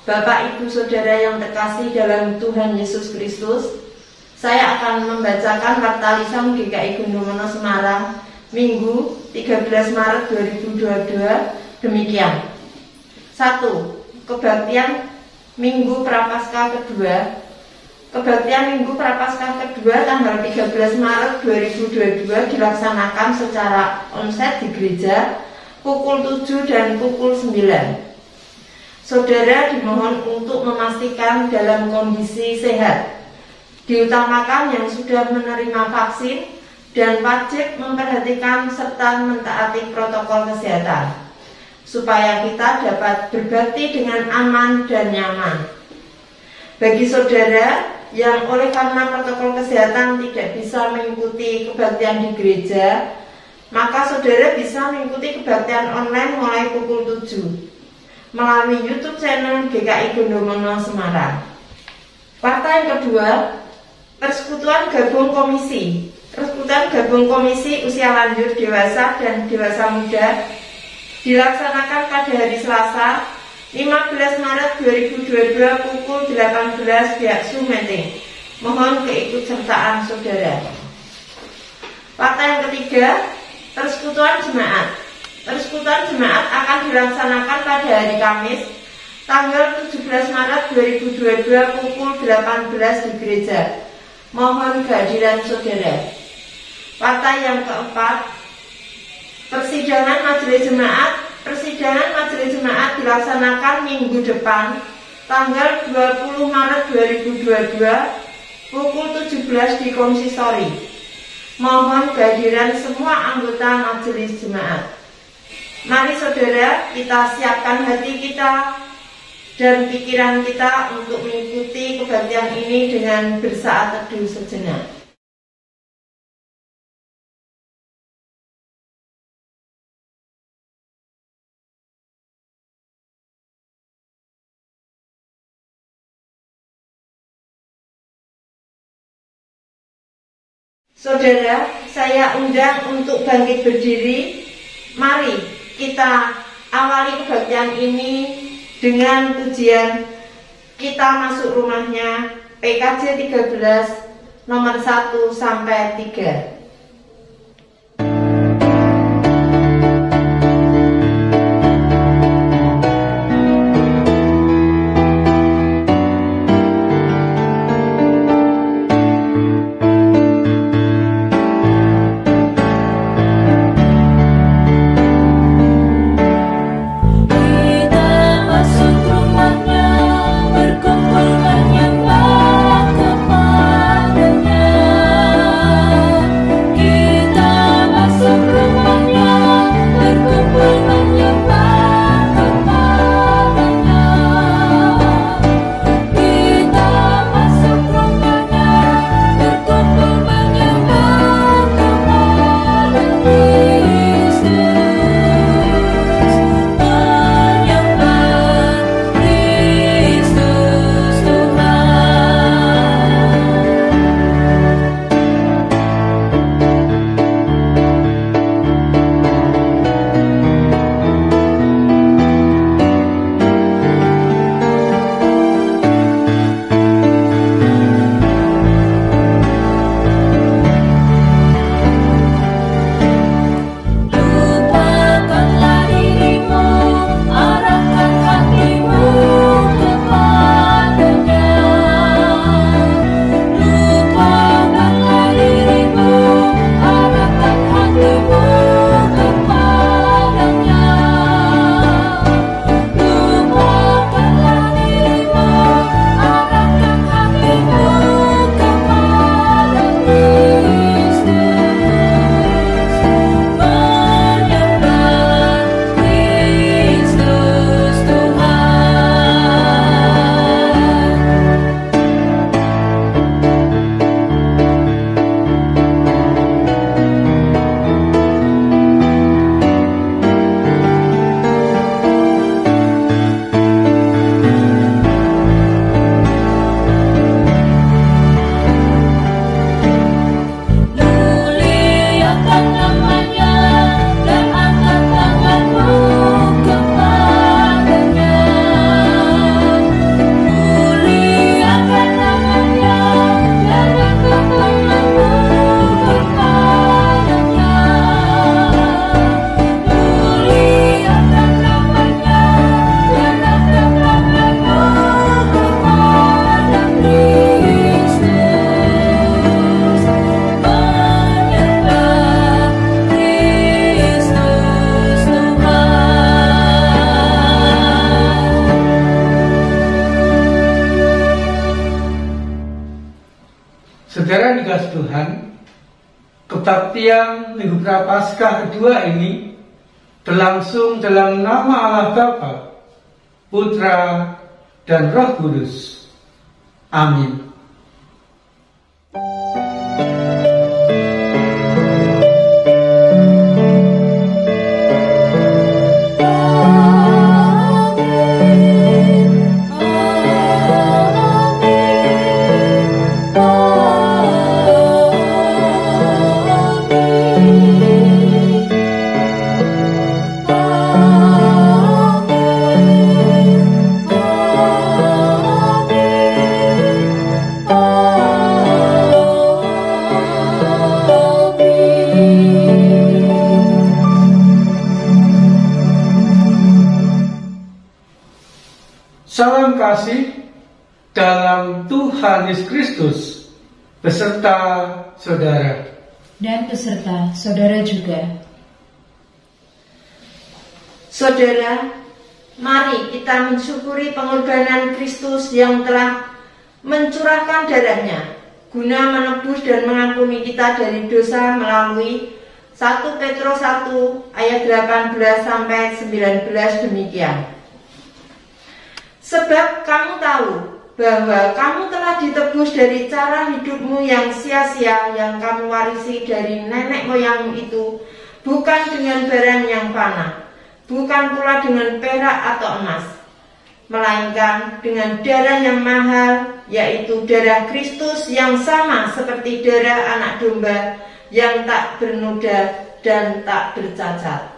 Bapak, Ibu, Saudara yang terkasih dalam Tuhan Yesus Kristus, saya akan membacakan Warta Lisan GKI Gondomono Semarang, Minggu 13 Maret 2022, demikian. 1. Kebaktian Minggu Prapaskah kedua. Kebaktian Minggu Prapaskah kedua tanggal 13 Maret 2022 dilaksanakan secara onsite di gereja pukul 7 dan pukul 9. Saudara dimohon untuk memastikan dalam kondisi sehat, diutamakan yang sudah menerima vaksin dan wajib memperhatikan serta mentaati protokol kesehatan, supaya kita dapat berbakti dengan aman dan nyaman. Bagi saudara yang oleh karena protokol kesehatan tidak bisa mengikuti kebaktian di gereja, maka saudara bisa mengikuti kebaktian online mulai pukul 7 melalui YouTube channel GKI Gondomono Semarang. Warta yang kedua, Persekutuan Gabung Komisi. Persekutuan Gabung Komisi Usia Lanjut, Dewasa, dan Dewasa Muda dilaksanakan pada hari Selasa 15 Maret 2022 pukul 18 di Aksu Meeting. Mohon keikutsertaan saudara. Warta yang ketiga, Persekutuan Jemaat. Persekutuan Jemaat akan dilaksanakan pada hari Kamis tanggal 17 Maret 2022 pukul 18 di gereja. Mohon kehadiran saudara. Warta yang keempat, Persidangan Majelis Jemaat. Persidangan Majelis Jemaat dilaksanakan minggu depan tanggal 20 Maret 2022 pukul 17 di konsistori. Mohon kehadiran semua anggota Majelis Jemaat. Mari saudara, kita siapkan hati kita dan pikiran kita untuk mengikuti kebaktian ini dengan bersaat teduh sejenak. Saudara, saya undang untuk bangkit berdiri. Mari kita awali kebaktian ini dengan pujian Kita Masuk Rumahnya, PKJ 13 nomor 1 sampai 3. Berkumpul menyembah kepadanya. Saudara dikasih Tuhan, kebaktian Minggu Prapaskah kedua ini berlangsung dalam nama Allah Bapa, Putra, dan Roh Kudus. Amin. Salam kasih dalam Tuhan Yesus Kristus beserta saudara. Dan beserta saudara juga. Saudara, mari kita mensyukuri pengorbanan Kristus yang telah mencurahkan darahnya guna menebus dan mengampuni kita dari dosa melalui 1 Petrus 1 ayat 18 sampai 19 demikian. Sebab kamu tahu bahwa kamu telah ditebus dari cara hidupmu yang sia-sia yang kamu warisi dari nenek moyangmu itu, bukan dengan barang yang fana, bukan pula dengan perak atau emas, melainkan dengan darah yang mahal, yaitu darah Kristus yang sama seperti darah anak domba yang tak bernoda dan tak bercacat.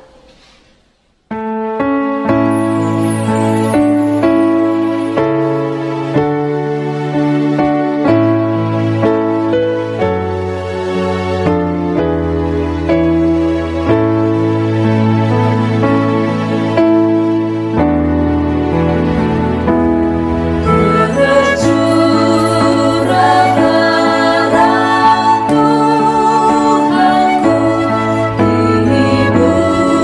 Tuhanku,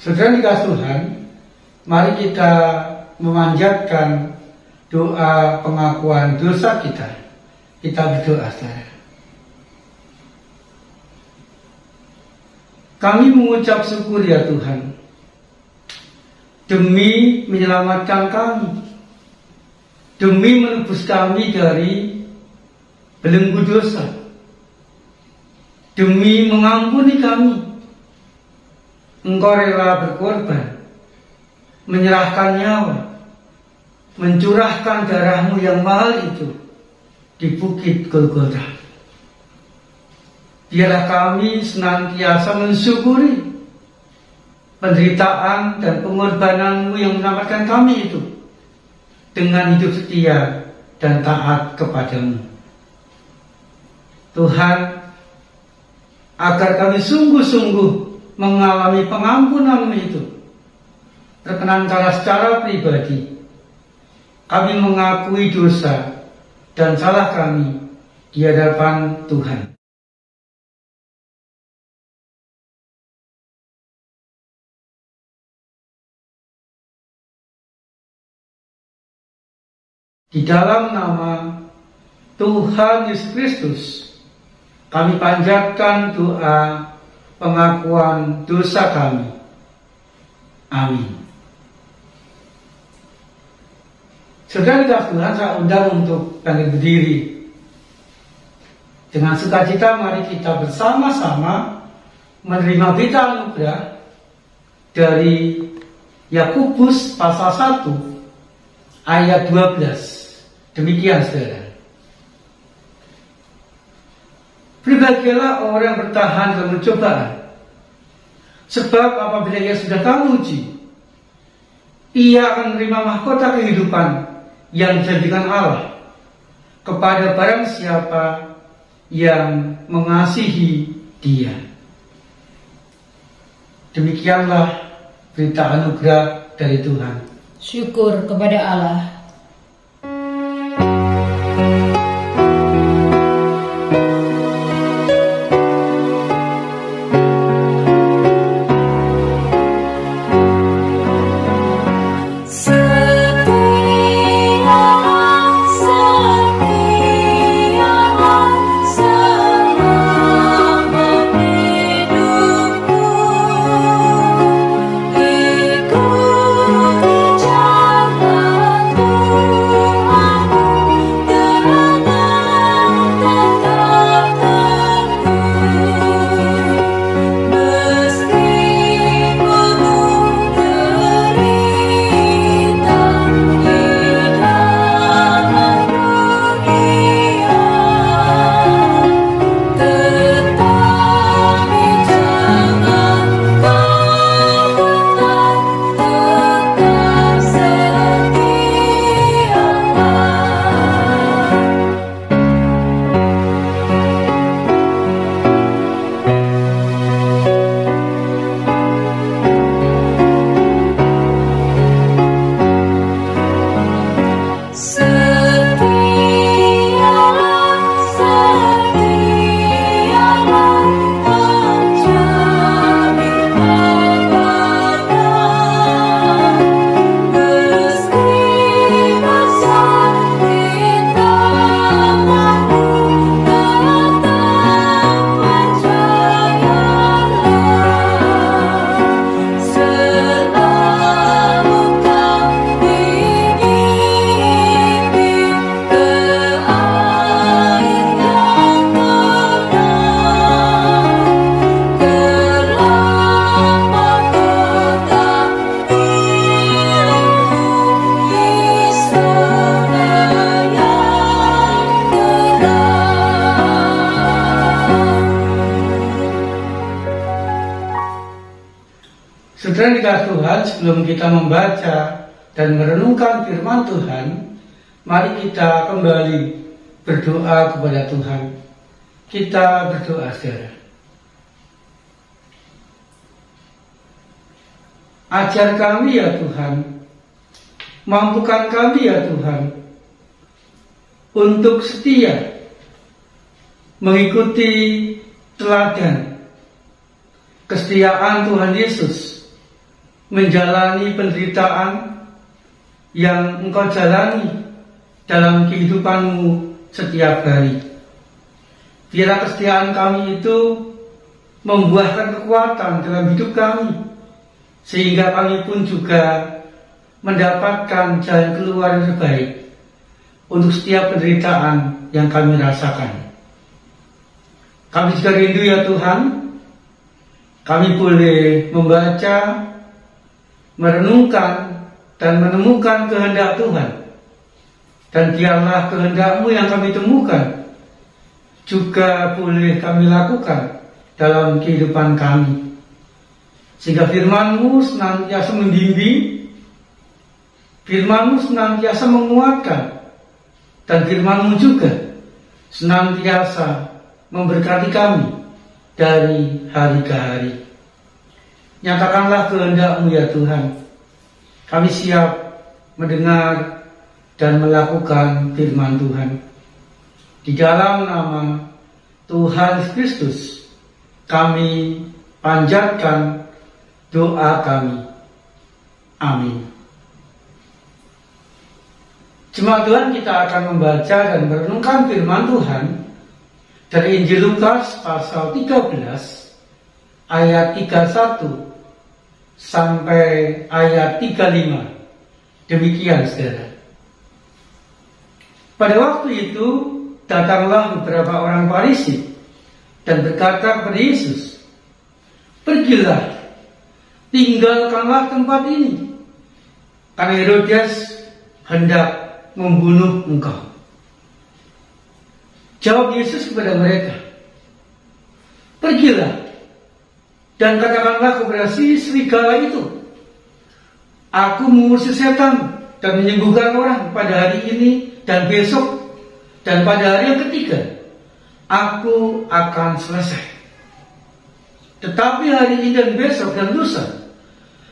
Saudara dikasih Tuhan, mari kita memanjatkan doa pengakuan dosa kita. Kita berdoa, saudara. Kami mengucap syukur ya Tuhan, demi menyelamatkan kami, demi menebus kami dari belenggu dosa, demi mengampuni kami. Engkau rela berkorban, menyerahkan nyawa, mencurahkan darahmu yang mahal itu di bukit Golgota. Biarlah kami senantiasa mensyukuri penderitaan dan pengorbananmu yang menyelamatkan kami itu dengan hidup setia dan taat kepadamu. Tuhan, agar kami sungguh-sungguh mengalami pengampunanmu itu, perkenankanlah secara pribadi kami mengakui dosa dan salah kami di hadapan Tuhan. Di dalam nama Tuhan Yesus Kristus, kami panjatkan doa pengakuan dosa kami. Amin. Saudara dikasih Tuhan, saya undang untuk bangkit berdiri. Dengan sukacita mari kita bersama-sama menerima berita anugerah dari Yakobus pasal 1 ayat 12. Demikian saudara. Berbahagialah orang yang bertahan dalam pencobaan, sebab apabila ia sudah teruji, ia akan menerima mahkota kehidupan yang dijadikan Allah kepada barang siapa yang mengasihi Dia. Demikianlah berita anugerah dari Tuhan. Syukur kepada Allah. Saudara dikasih Tuhan, sebelum kita membaca dan merenungkan firman Tuhan, mari kita kembali berdoa kepada Tuhan. Kita berdoa, saudara. Ajar kami ya Tuhan, mampukan kami ya Tuhan, untuk setia mengikuti teladan kesetiaan Tuhan Yesus menjalani penderitaan yang engkau jalani dalam kehidupanmu setiap hari. Biarlah kesetiaan kami itu membuahkan kekuatan dalam hidup kami, sehingga kami pun juga mendapatkan jalan keluar yang terbaik untuk setiap penderitaan yang kami rasakan. Kami juga rindu ya Tuhan, kami boleh membaca, merenungkan, dan menemukan kehendak Tuhan. Dan biarlah kehendak-Mu yang kami temukan juga boleh kami lakukan dalam kehidupan kami, sehingga firman-Mu senantiasa membimbing, firman-Mu senantiasa menguatkan, dan firman-Mu juga senantiasa memberkati kami dari hari ke hari. Nyatakanlah kehendak-Mu ya Tuhan. Kami siap mendengar dan melakukan firman Tuhan. Di dalam nama Tuhan Kristus kami panjatkan doa kami. Amin. Jemaat Tuhan, kita akan membaca dan merenungkan firman Tuhan dari Injil Lukas pasal 13 ayat 31 sampai ayat 35. Demikian saudara. Pada waktu itu datanglah beberapa orang Farisi dan berkata kepada Yesus, "Pergilah, tinggalkanlah tempat ini, karena Herodes hendak membunuh engkau." Jawab Yesus kepada mereka, "Pergilah dan katakanlah kepada si serigala itu, Aku mengusir setan dan menyembuhkan orang pada hari ini dan besok, dan pada hari yang ketiga Aku akan selesai. Tetapi hari ini dan besok dan lusa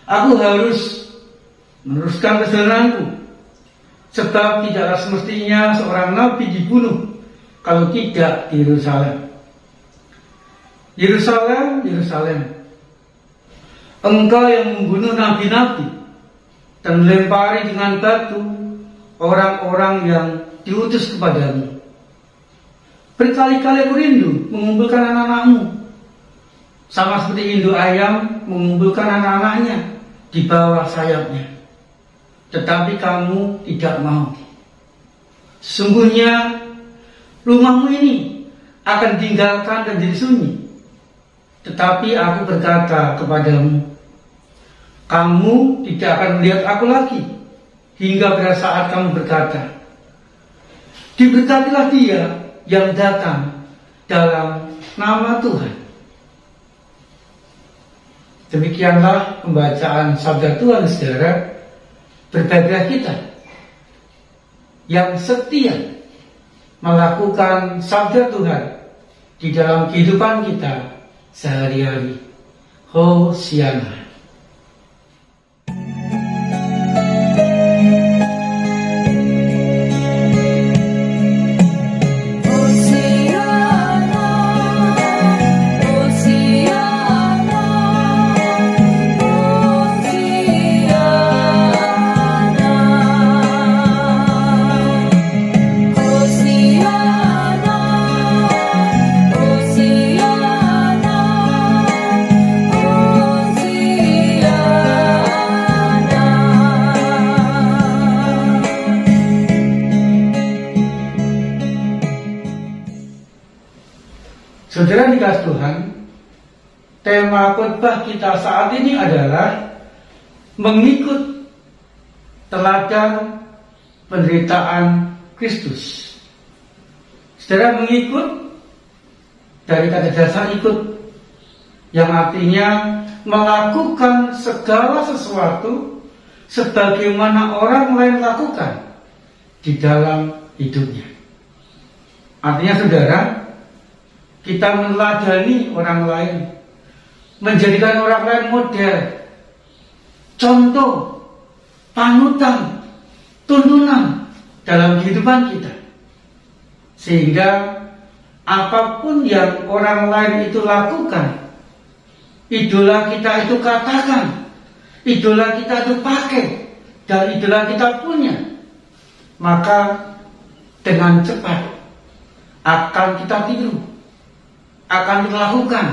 Aku harus meneruskan perjalananku, sebab tidaklah semestinya seorang nabi dibunuh kalau tidak di Yerusalem. Yerusalem, Yerusalem, engkau yang membunuh nabi-nabi dan melempari dengan batu orang-orang yang diutus kepadamu. Berkali-kali aku rindu mengumpulkan anak-anakmu, sama seperti induk ayam mengumpulkan anak-anaknya di bawah sayapnya, tetapi kamu tidak mau. Sesungguhnya rumahmu ini akan ditinggalkan dan jadi sunyi. Tetapi aku berkata kepadamu, kamu tidak akan melihat aku lagi hingga pada saat kamu berkata, diberkatilah dia yang datang dalam nama Tuhan. Demikianlah pembacaan sabda Tuhan, saudara. Berbahagia kita yang setia melakukan sabda Tuhan di dalam kehidupan kita sehari-hari. Hosiana. Saudara dikasih Tuhan, tema khotbah kita saat ini adalah mengikut teladan penderitaan Kristus. Saudara, mengikut dari kata dasar ikut, yang artinya melakukan segala sesuatu sebagaimana orang lain lakukan di dalam hidupnya. Artinya saudara, kita meneladani orang lain, menjadikan orang lain model, contoh, panutan, tuntunan dalam kehidupan kita. Sehingga apapun yang orang lain itu lakukan, idola kita itu katakan, idola kita itu pakai dan idola kita punya, maka dengan cepat akan kita tiru, akan kita lakukan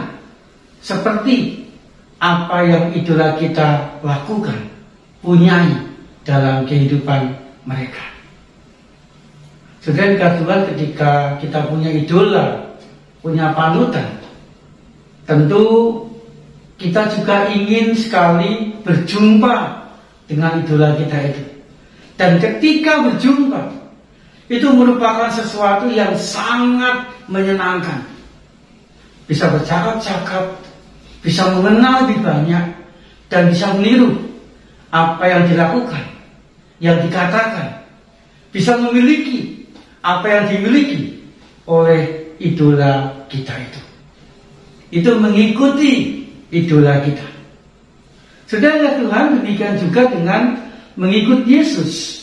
seperti apa yang idola kita lakukan, punyai dalam kehidupan mereka. Saudara dikasih Tuhan, ketika kita punya idola, punya panutan, tentu kita juga ingin sekali berjumpa dengan idola kita itu. Dan ketika berjumpa, itu merupakan sesuatu yang sangat menyenangkan. Bisa bercakap-cakap, bisa mengenal lebih banyak, dan bisa meniru apa yang dilakukan, yang dikatakan, bisa memiliki apa yang dimiliki oleh idola kita itu. Itu mengikuti idola kita. Saudara Tuhan, demikian juga dengan mengikut Yesus.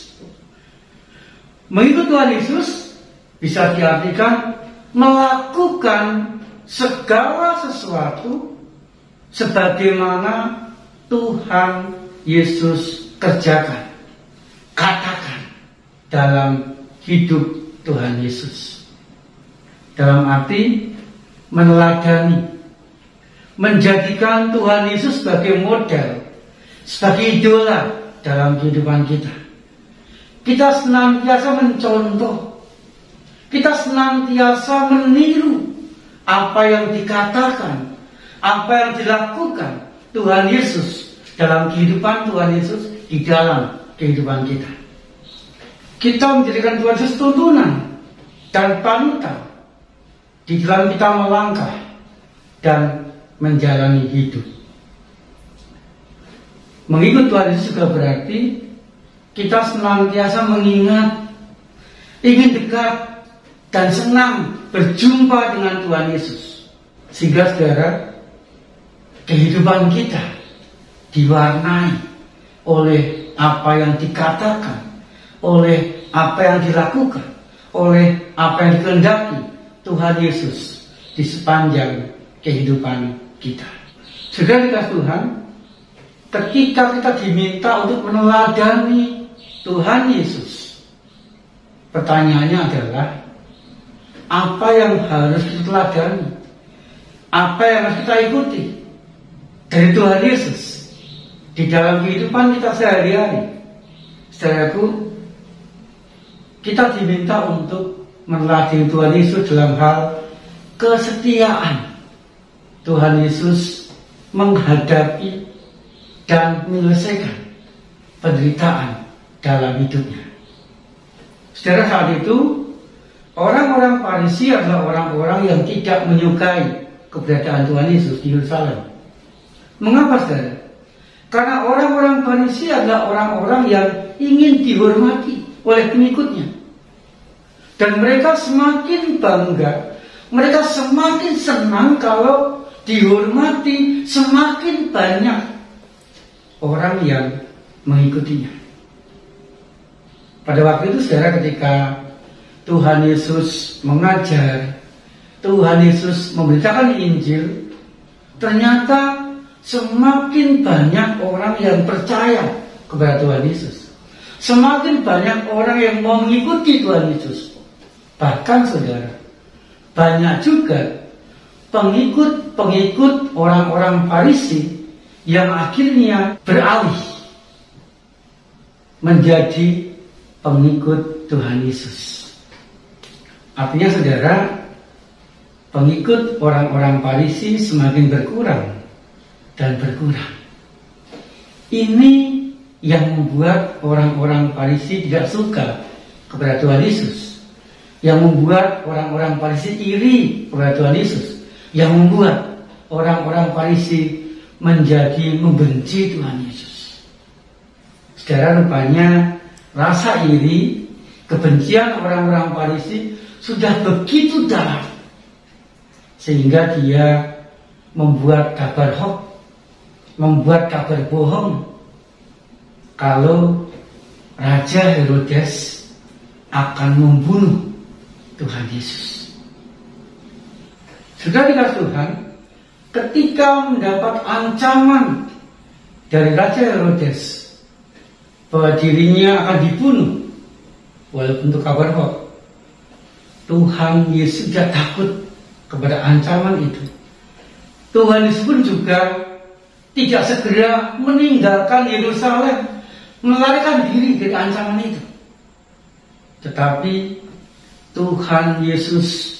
Mengikut Tuhan Yesus bisa diartikan melakukan segala sesuatu sebagaimana Tuhan Yesus kerjakan, katakan dalam hidup Tuhan Yesus. Dalam arti meneladani, menjadikan Tuhan Yesus sebagai model, sebagai idola dalam kehidupan kita. Kita senantiasa mencontoh, kita senantiasa meniru apa yang dikatakan, apa yang dilakukan Tuhan Yesus dalam kehidupan Tuhan Yesus di dalam kehidupan kita. Kita menjadikan Tuhan Yesus tuntunan dan panutan di dalam kita melangkah dan menjalani hidup. Mengikut Tuhan Yesus juga berarti kita senantiasa mengingat, ingin dekat dan senang berjumpa dengan Tuhan Yesus. Sehingga saudara, kehidupan kita diwarnai oleh apa yang dikatakan, oleh apa yang dilakukan, oleh apa yang dikehendaki Tuhan Yesus di sepanjang kehidupan kita. Saudara dikasih Tuhan, ketika kita diminta untuk meneladani Tuhan Yesus, pertanyaannya adalah apa yang harus kita teladani, apa yang harus kita ikuti dari Tuhan Yesus di dalam kehidupan kita sehari-hari. Saudaraku, kita diminta untuk meneladani Tuhan Yesus dalam hal kesetiaan. Tuhan Yesus menghadapi dan menyelesaikan penderitaan dalam hidupnya. Saudara, saat itu orang-orang Farisi adalah orang-orang yang tidak menyukai keberadaan Tuhan Yesus di Yerusalem. Mengapa, saudara? Karena orang-orang Farisi adalah orang-orang yang ingin dihormati oleh pengikutnya. Dan mereka semakin bangga, mereka semakin senang kalau dihormati semakin banyak orang yang mengikutinya. Pada waktu itu, saudara, ketika Tuhan Yesus mengajar, Tuhan Yesus memberitakan Injil, ternyata semakin banyak orang yang percaya kepada Tuhan Yesus. Semakin banyak orang yang mau mengikuti Tuhan Yesus. Bahkan, saudara, banyak juga pengikut orang-orang Farisi yang akhirnya beralih menjadi pengikut Tuhan Yesus. Artinya, saudara, pengikut orang-orang Farisi semakin berkurang dan berkurang. Ini yang membuat orang-orang Farisi tidak suka kepada Tuhan Yesus, yang membuat orang-orang Farisi iri kepada Tuhan Yesus, yang membuat orang-orang Farisi menjadi membenci Tuhan Yesus. Saudara, rupanya rasa iri, kebencian orang-orang Farisi sudah begitu dalam sehingga dia membuat kabar hoax, membuat kabar bohong kalau Raja Herodes akan membunuh Tuhan Yesus. Sudah dikasih Tuhan, ketika mendapat ancaman dari Raja Herodes bahwa dirinya akan dibunuh, walaupun itu kabar hoax, Tuhan Yesus tidak takut kepada ancaman itu. Tuhan Yesus pun juga tidak segera meninggalkan Yerusalem, melarikan diri dari ancaman itu. Tetapi Tuhan Yesus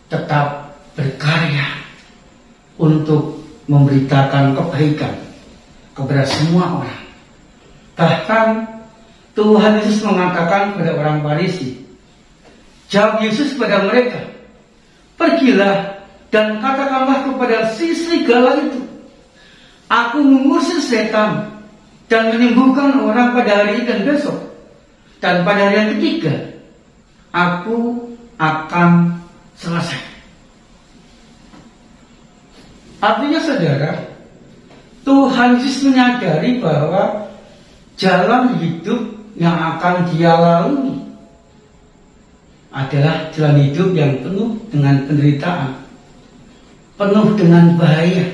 tetap berkarya untuk memberitakan kebaikan kepada semua orang. Bahkan Tuhan Yesus mengatakan kepada orang Farisi, jawab Yesus kepada mereka, pergilah dan katakanlah kepada si serigala itu, aku mengusir setan dan menyembuhkan orang pada hari ini dan besok, dan pada hari yang ketiga aku akan selesai. Artinya saudara, Tuhan Yesus menyadari bahwa jalan hidup yang akan dia lalui adalah jalan hidup yang penuh dengan penderitaan, penuh dengan bahaya,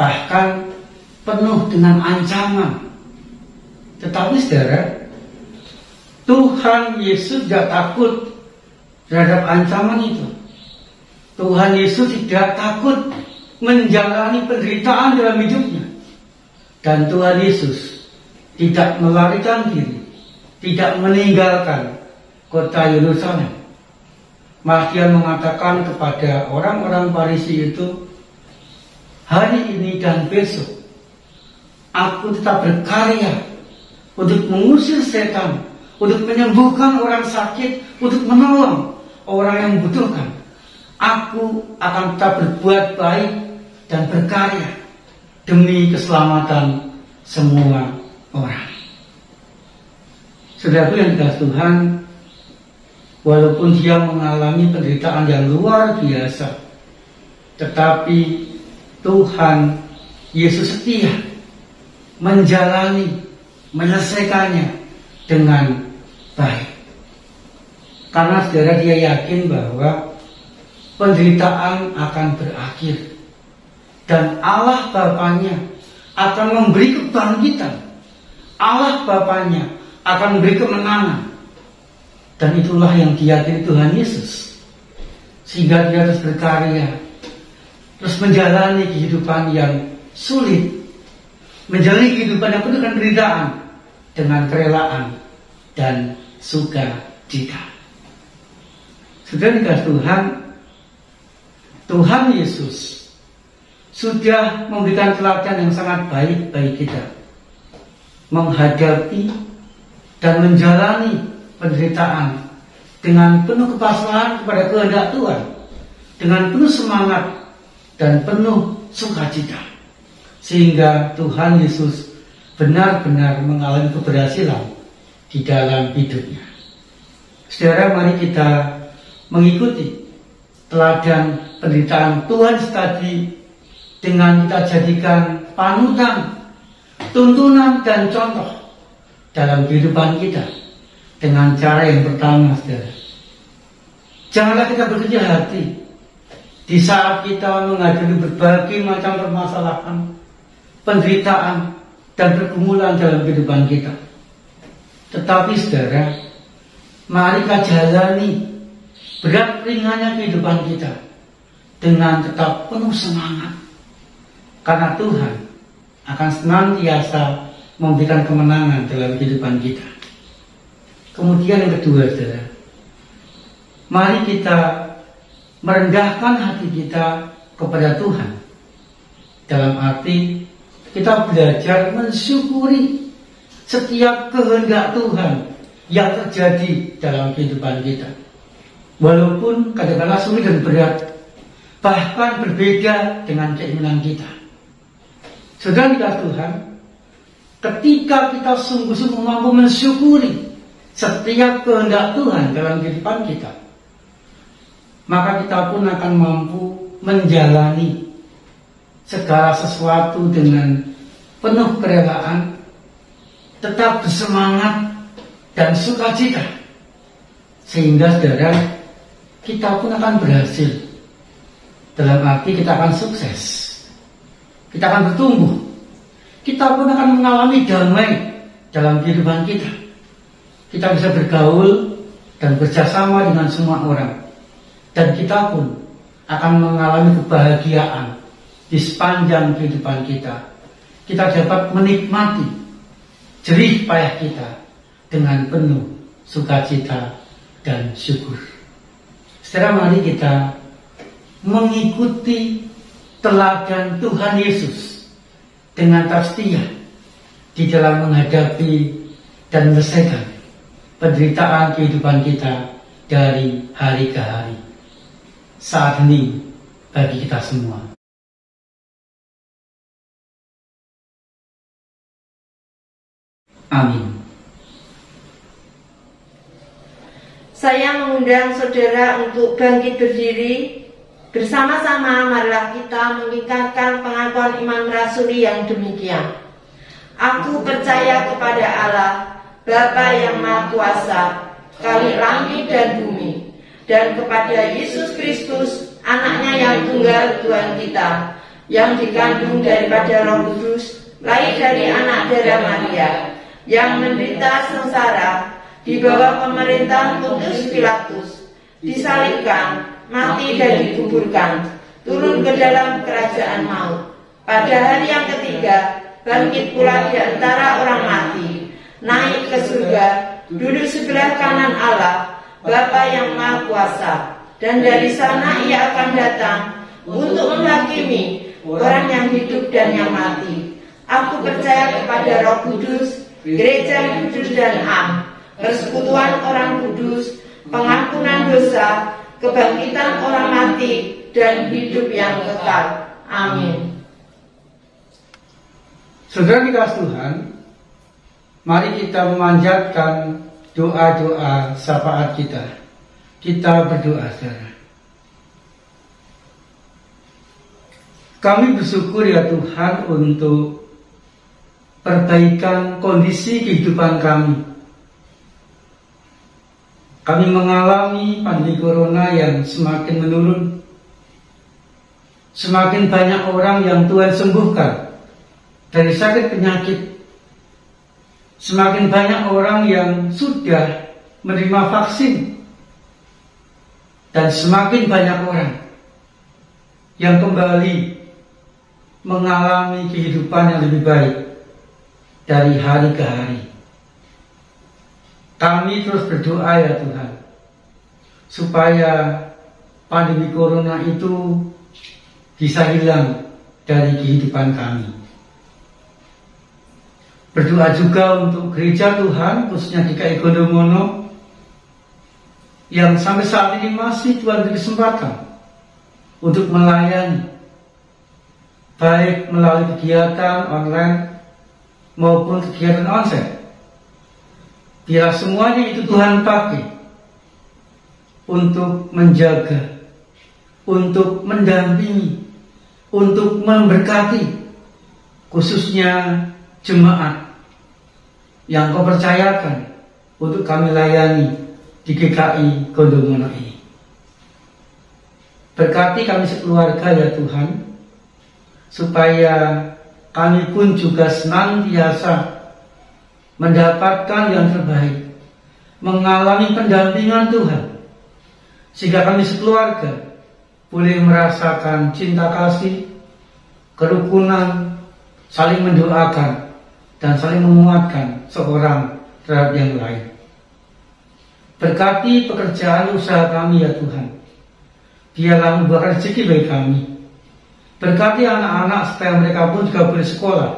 bahkan penuh dengan ancaman. Tetapi saudara, Tuhan Yesus tidak takut terhadap ancaman itu. Tuhan Yesus tidak takut menjalani penderitaan dalam hidupnya. Dan Tuhan Yesus tidak melarikan diri, tidak meninggalkan kota Yerusalem. Malah dia mengatakan kepada orang-orang Farisi itu, hari ini dan besok aku tetap berkarya untuk mengusir setan, untuk menyembuhkan orang sakit, untuk menolong orang yang membutuhkan. Aku akan tetap berbuat baik dan berkarya demi keselamatan semua orang. Saudaraku yang dikasihi Tuhan, walaupun dia mengalami penderitaan yang luar biasa, tetapi Tuhan Yesus setia menjalani, menyelesaikannya dengan baik. Karena saudara, dia yakin bahwa penderitaan akan berakhir dan Allah Bapanya akan memberi kebangkitan. Allah Bapanya akan memberi kemenangan. Dan itulah yang diyakini Tuhan Yesus, sehingga dia terus berkarya, terus menjalani kehidupan yang sulit, menjalani kehidupan yang penuh dengan penderitaan dengan kerelaan dan sukacita. Saudara dikasihi Tuhan, Tuhan Yesus sudah memberikan teladan yang sangat baik bagi kita menghadapi dan menjalani penderitaan dengan penuh kepasrahan kepada kehendak Tuhan, dengan penuh semangat dan penuh sukacita, sehingga Tuhan Yesus benar-benar mengalami keberhasilan di dalam hidupnya. Saudara, mari kita mengikuti teladan penderitaan Tuhan tadi dengan kita jadikan panutan, tuntunan dan contoh dalam kehidupan kita. Dengan cara yang pertama, saudara, janganlah kita berkecil hati di saat kita menghadapi berbagai macam permasalahan, penderitaan dan pergumulan dalam kehidupan kita. Tetapi saudara, mari kita jalani berat ringannya kehidupan kita dengan tetap penuh semangat, karena Tuhan akan senantiasa memberikan kemenangan dalam kehidupan kita. Kemudian yang kedua, saudara, mari kita merendahkan hati kita kepada Tuhan. Dalam arti kita belajar mensyukuri setiap kehendak Tuhan yang terjadi dalam kehidupan kita, walaupun kadang-kadang sulit dan berat, bahkan berbeda dengan keinginan kita. Saudara dikasihi Tuhan, ketika kita sungguh-sungguh mampu mensyukuri setiap kehendak Tuhan dalam kehidupan kita, maka kita pun akan mampu menjalani segala sesuatu dengan penuh kerelaan, tetap bersemangat dan sukacita, sehingga saudara, kita pun akan berhasil. Dalam arti kita akan sukses, kita akan bertumbuh, kita pun akan mengalami damai dalam kehidupan kita. Kita bisa bergaul dan bekerjasama dengan semua orang. Dan kita pun akan mengalami kebahagiaan di sepanjang kehidupan kita. Kita dapat menikmati jerih payah kita dengan penuh sukacita dan syukur. Saudara, mari kita mengikuti teladan Tuhan Yesus dengan tetap setia di dalam menghadapi dan menyelesaikan penderitaan kehidupan kita dari hari ke hari. Saat ini bagi kita semua. Amin. Saya mengundang saudara untuk bangkit berdiri. Bersama-sama marilah kita mengingatkan pengakuan iman rasuli yang demikian. Aku percaya kepada Allah, Bapa yang Maha Kuasa, Khalik langit dan bumi, dan kepada Yesus Kristus, Anaknya yang tunggal Tuhan kita, yang dikandung daripada Roh Kudus, lahir dari anak darah Maria, yang menderita sengsara di bawah pemerintah Pontius Pilatus, disalibkan, mati dan dikuburkan, turun ke dalam kerajaan maut. Pada hari yang ketiga, bangkit pula di antara orang mati, naik ke surga, duduk sebelah kanan Allah, Bapa yang Maha Kuasa, dan dari sana Ia akan datang untuk menghakimi orang yang hidup dan yang mati. Aku percaya kepada Roh Kudus, gereja yang kudus dan am, persekutuan orang kudus, pengampunan dosa, kebangkitan orang mati, dan hidup yang kekal. Amin. Saudara dikasih Tuhan, mari kita memanjatkan doa-doa syafaat kita. Kita berdoa, saudara. Kami bersyukur ya Tuhan untuk perbaikan kondisi kehidupan kami. Kami mengalami pandemi corona yang semakin menurun. Semakin banyak orang yang Tuhan sembuhkan dari sakit penyakit. Semakin banyak orang yang sudah menerima vaksin. Dan semakin banyak orang yang kembali mengalami kehidupan yang lebih baik dari hari ke hari. Kami terus berdoa ya Tuhan, supaya pandemi corona itu bisa hilang dari kehidupan kami. Berdoa juga untuk gereja Tuhan, khususnya GKI Gondomono, yang sampai saat ini masih Tuhan beri kesempatan untuk melayani, baik melalui kegiatan online maupun kegiatan onsite. Biar semuanya itu Tuhan pakai untuk menjaga, untuk mendampingi, untuk memberkati, khususnya jemaat yang Kau percayakan untuk kami layani di GKI Gondomono ini. Berkati kami sekeluarga ya Tuhan, supaya kami pun juga senantiasa mendapatkan yang terbaik, mengalami pendampingan Tuhan, sehingga kami sekeluarga boleh merasakan cinta kasih, kerukunan, saling mendoakan, dan saling menguatkan seorang terhadap yang lain. Berkati pekerjaan usaha kami ya Tuhan, biarlah membuahkan rezeki bagi kami. Berkati anak-anak supaya mereka pun juga boleh sekolah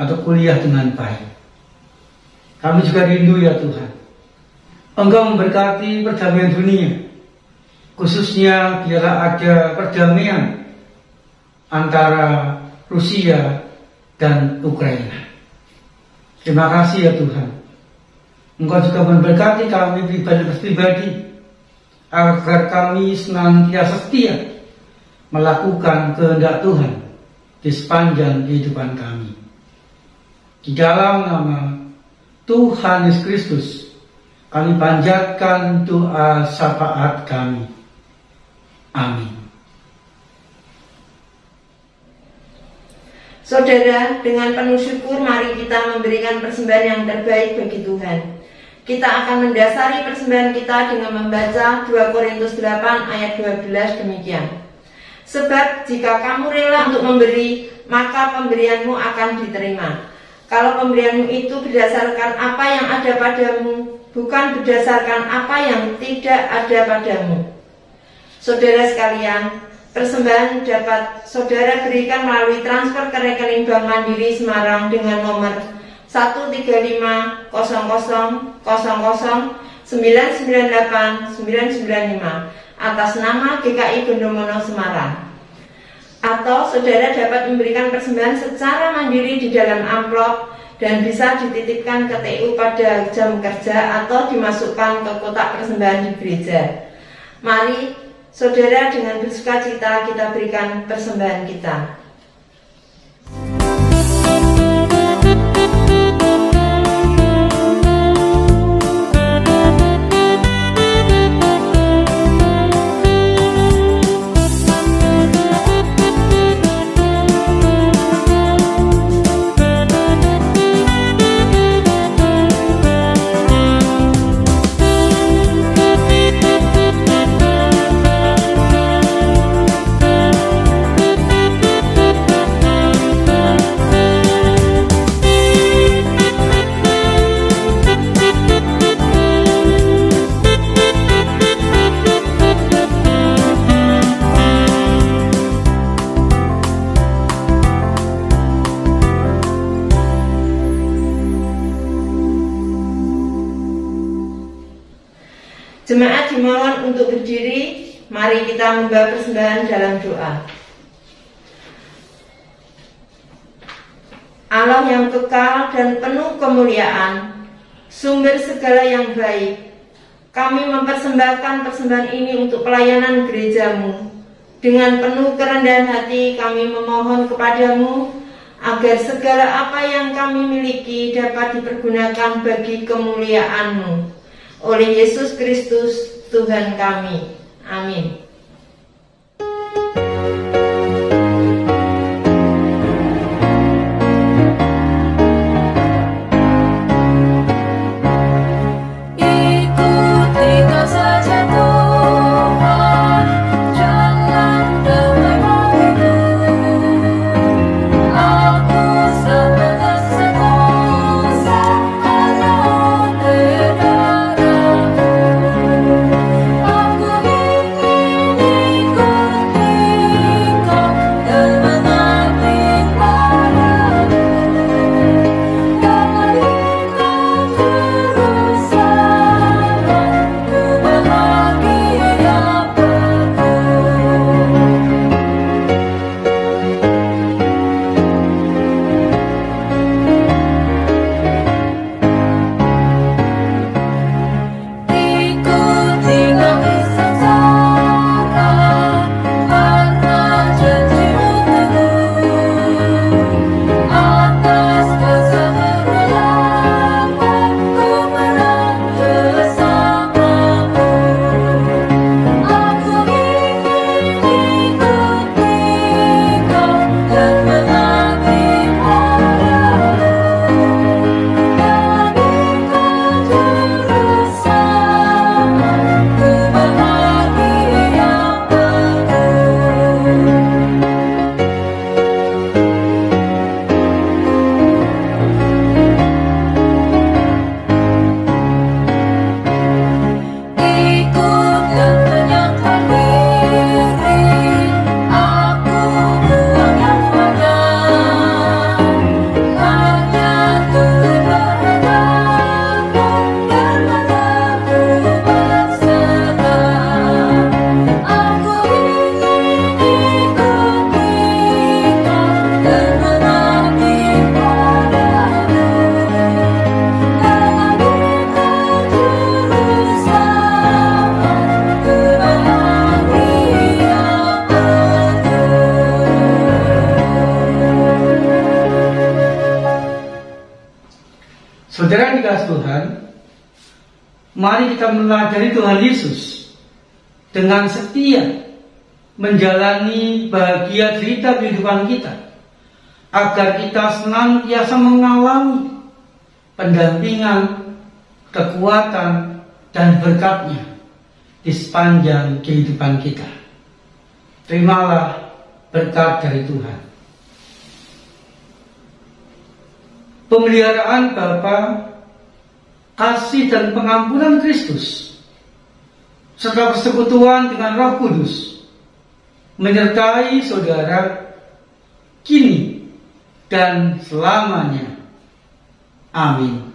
atau kuliah dengan baik. Kami juga rindu ya Tuhan, Engkau memberkati perdamaian dunia, khususnya biarlah ada perdamaian antara Rusia dan Ukraina. Terima kasih ya Tuhan, Engkau juga memberkati kami pribadi, agar kami senantiasa setia melakukan kehendak Tuhan di sepanjang kehidupan kami. Di dalam nama Tuhan Yesus Kristus, kami panjatkan doa syafaat kami. Amin. Saudara, dengan penuh syukur mari kita memberikan persembahan yang terbaik bagi Tuhan. Kita akan mendasari persembahan kita dengan membaca 2 Korintus 8 ayat 12 demikian. Sebab jika kamu rela untuk memberi, maka pemberianmu akan diterima. Kalau pemberianmu itu berdasarkan apa yang ada padamu, bukan berdasarkan apa yang tidak ada padamu. Saudara sekalian, persembahan dapat saudara berikan melalui transfer ke rekening Bank Mandiri Semarang dengan nomor 1350000998995 atas nama GKI Gondomono Semarang. Atau saudara dapat memberikan persembahan secara mandiri di dalam amplop dan bisa dititipkan ke TU pada jam kerja atau dimasukkan ke kotak persembahan di gereja. Mari saudara dengan bersukacita kita berikan persembahan kita. Jemaat dimohon untuk berdiri, mari kita membawa persembahan dalam doa. Allah yang kekal dan penuh kemuliaan, sumber segala yang baik, kami mempersembahkan persembahan ini untuk pelayanan gerejamu. Dengan penuh kerendahan hati kami memohon kepadamu agar segala apa yang kami miliki dapat dipergunakan bagi kemuliaan-Mu. Oleh Yesus Kristus Tuhan kami. Amin. Saudara dikasih Tuhan, mari kita meneladani Tuhan Yesus dengan setia menjalani bahagia cerita kehidupan kita. agar kita senantiasa mengalami pendampingan, kekuatan, dan berkat-Nya di sepanjang kehidupan kita. Terimalah berkat dari Tuhan. Pemeliharaan Bapa, kasih dan pengampunan Kristus, serta persekutuan dengan Roh Kudus menyertai saudara kini dan selamanya. Amin.